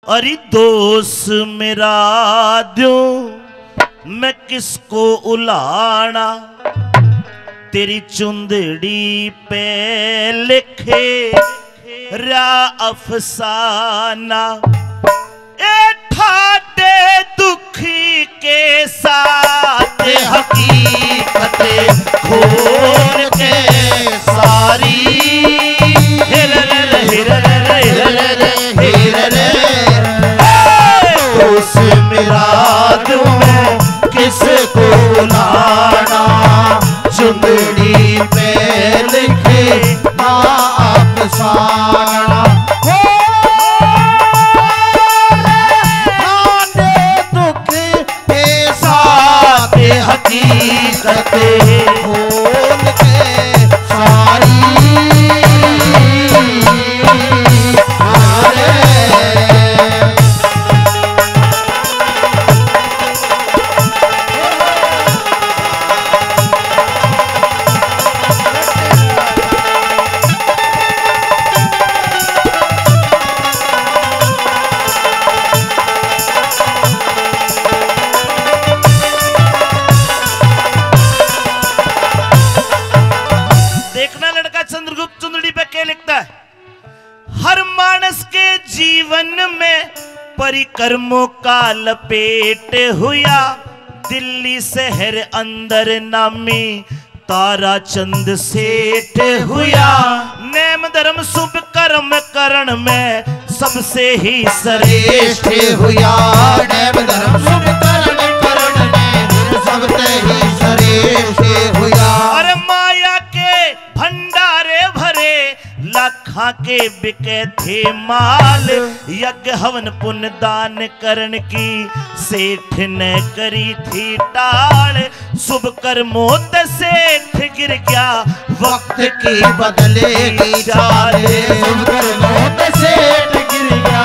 अरे दोस्त मेरा द्यों मैं किसको उलाना, तेरी चुंदड़ी पे लिखे रा अफसाना। ए ठाटे दुखी के साथ हकीकत खोल के सारी मेरा दूं किसको लाना, चुंदड़ी पे लिखे ना अफसाना। दुख के साथ हकीकत खोल के सारी परिकर्मों का लपेट हुआ, दिल्ली शहर अंदर नामी तारा चंद सेठ हुआ। नेम धर्म शुभ कर्म करण में सबसे ही श्रेष्ठ हुआ। नेम धर्म शुभ कर्म करण में सबसे ही श्रेष्ठ हुआ। और माया के भंडारे भरे लाखा के बिके थे माल, यज्ञ हवन पुण्य दान करण की सेठ ने करी थी टाल। शुभ कर्मों से सेठ गिर गया, वक्त की बदलेगी चाल। शुभ कर्मों से सेठ गिर गया,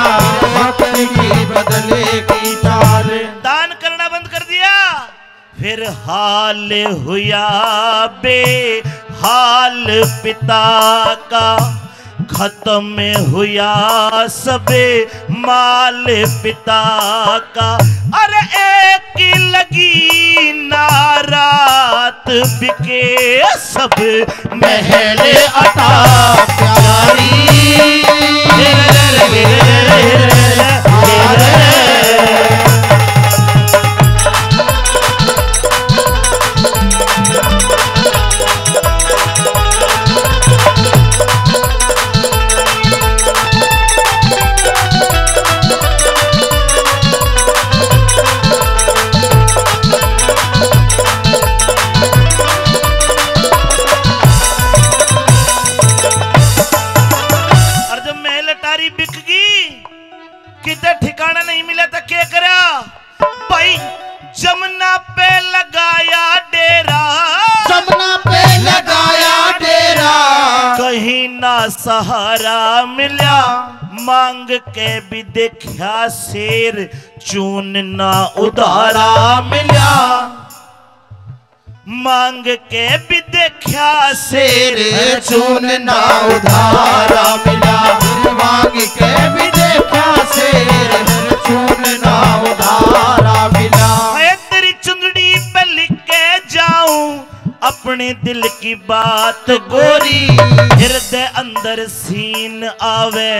वक्त की बदलेगी चाल। दान करना बंद कर दिया, फिर हाल हुआ बेहाल पिता का, खत्म हुआ सबे माल पिता का। अरे एक लगी नारात बिके सब महल अटा प्यारी। किते ठिकाना नहीं मिला था क्या करा भाई, जमुना पे लगाया डेरा। जमुना पे लगाया डेरा, कहीं ना सहारा मिला, मांग के भी देखा शेर चून ना उधारा मिला। मांग के भी देखा शेर चून ना उधारा मिला। मांग के भी देखा शेर चून ना उधारा मिला। मैं तेरी चुंदड़ी पे लिख के जाऊं अपने दिल की बात गोरी, हृदय अंदर सीन आवे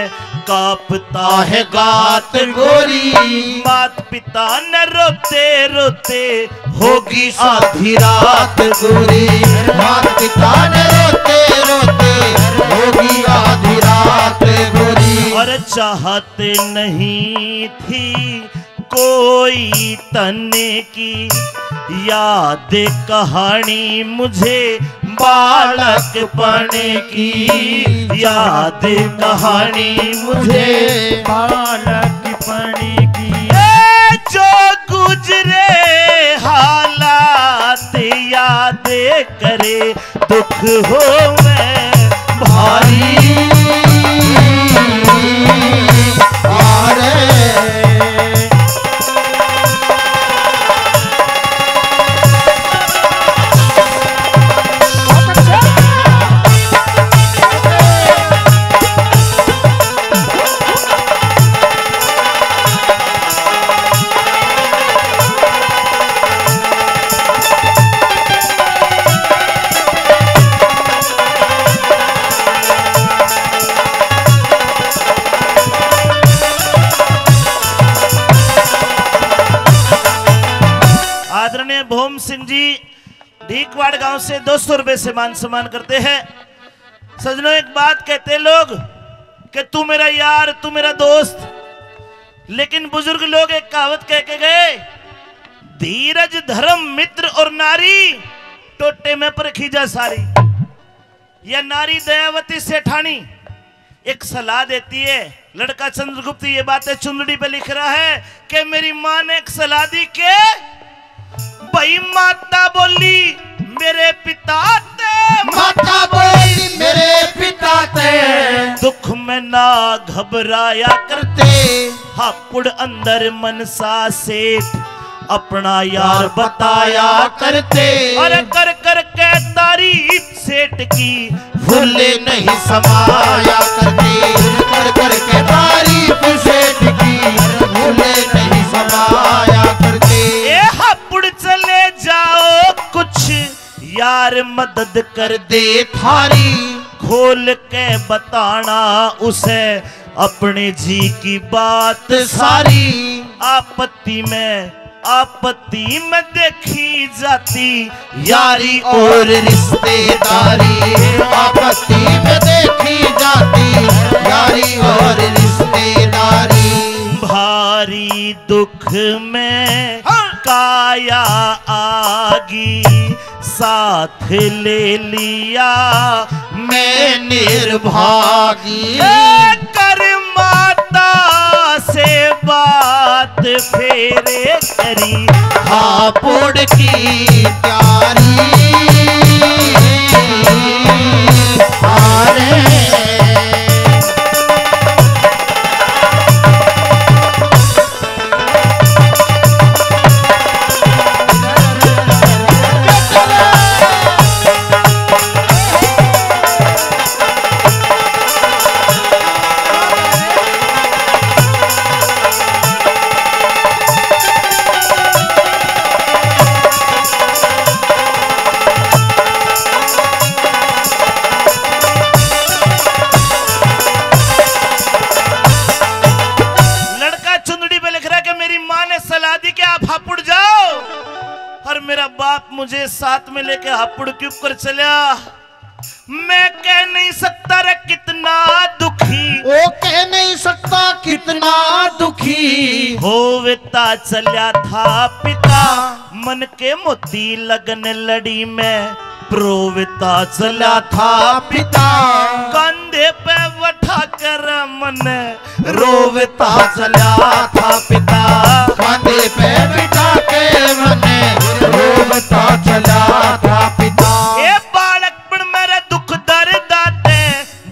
कांपता है गात गोरी। मात पिता न रोते रोते होगी आधी रात गोरी। मात पिता न रोते रोते होगी आधी रात गोरी। और चाहत नहीं थी कोई तने की, याद कहानी मुझे बालक पने की। याद कहानी मुझे बालक पने की। जो गुजरे हालात याद करे, दुख हो मैं भारी। भोम सिंह जी ढीकवाड़ गांव से 200 रुपए से मान सम्मान करते हैं। सजनों, एक बात कहते लोग कि तू मेरा यार, तू मेरा दोस्त, लेकिन बुजुर्ग लोग एक कहावत कह के गए, धीरज धर्म मित्र और नारी टोटे में परखी जा सारी। यह नारी दयावती सेठानी एक सलाह देती है। लड़का चंद्रगुप्त ये बातें चुंदड़ी पे लिख रहा है कि मेरी मां ने एक सलाह दी के भाई माता बोली मेरे पिता ते, माता बोली मेरे पिता ते, दुख में ना घबराया करते, हापुड़ अंदर मनसा सेठ अपना यार बताया करते। और कर कर के तारीफ सेठ की फूले नहीं समाया करते, कर कर के तारीफ सेठ की फूले नहीं समाया करते। ए हापुड़ चले जाओ कुछ यार मदद कर दे थारी, खोल के बताना उसे अपने जी की बात सारी। आपत्ति में देखी जाती यारी और रिश्तेदारी, आपत्ति में देखी जाती यारी और रिश्तेदारी। भारी दुख में काया आगी, साथ ले लिया मैं निर्भागी, कर माता से बात फेरे करी, हापुड़ की प्यारी हारे। मेरा बाप मुझे साथ में लेके हापुड़ के ऊपर चला। मैं कह नहीं सकता रे कितना दुखी, वो कह नहीं सकता कितना दुखी, होवता चला था पिता मन के मोती लगन लड़ी में, प्रोविता चला था पिता कंधे पे बैठा कर मन रोवता चला था पिता, कंधे पे बिठा के मन रोवता चला था पिता। ए बालकपन मेरे दुख दर्द आते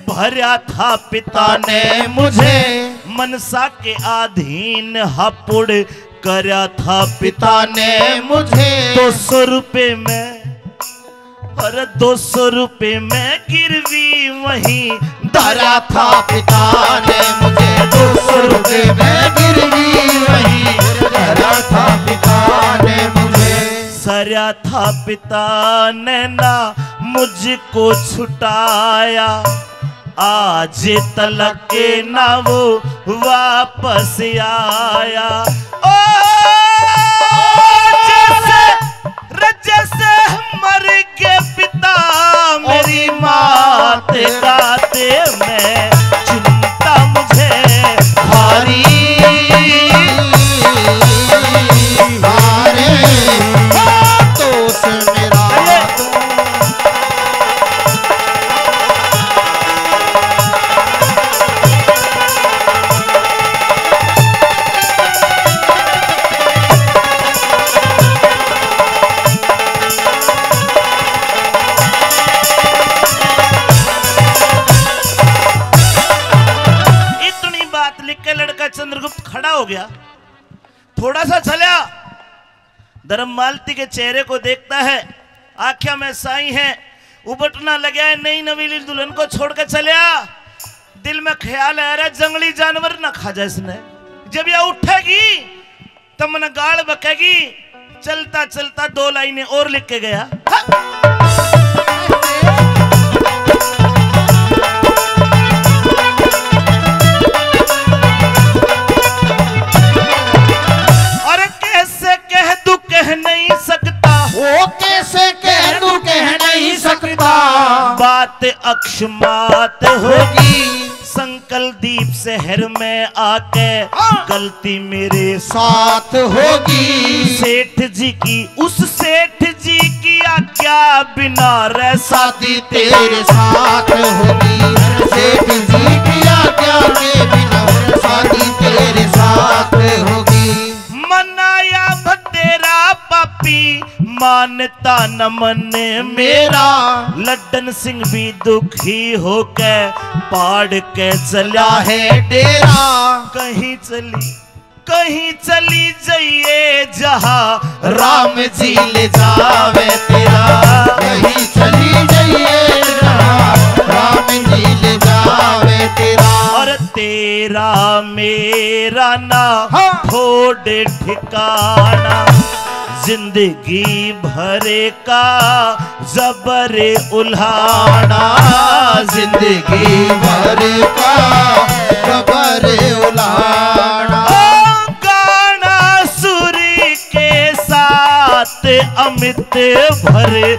भरा था पिता ने मुझे, मनसा के अधीन हापुड़ करा था पिता ने मुझे। 200 रुपए में और 200 रुपए में गिरवी वहीं धरा था पिता ने मुझे, 200 रुपए में गिरवी वहीं धरा था पिता ने मुझे। सरा था पिता ने ना मुझको छुटाया, आज तलक के ना वो वापस आया। ओ जैसे मर के पिता मेरी मात गाते में चिंता मुझे भारी हारे दोस्त मेरा। चंद्रगुप्त खड़ा हो गया, थोड़ा सा चला, धर्ममालती के चेहरे को देखता है, आंखें में साई है, उबटना लगा है, नई नवीली दुल्हन को छोड़कर चलिया। दिल में ख्याल आ रहा है जंगली जानवर ना खा जाए इसने, जब यह उठेगी तब मन गाड़ बकेगी। चलता चलता 2 लाइनें और लिख के गया, कह नहीं सकता बात अक्षमात होगी। संकल दीप शहर में आके गलती मेरे साथ होगी। सेठ जी की, उस सेठ जी की आज्ञा बिना रह शादी तेरे साथ होगी। सेठ जी की आज्ञा के बिना शादी तेरे साथ होगी। मनाया भतेरा पापी मानता न मन मेरा। लड्डन सिंह भी दुखी होके पाड़ के चला है डेरा। कहीं चली जाइए जहां राम जी ले जावे तेरा। कहीं चली जाइए जहां राम जी ले जावे तेरा। और तेरा मेरा ना थोड़े ठिकाना। जिंदगी भरे का जबर उल्हाना। जिंदगी भर का जबर उल्हाना। गाना सुरी के साथ अमित भरे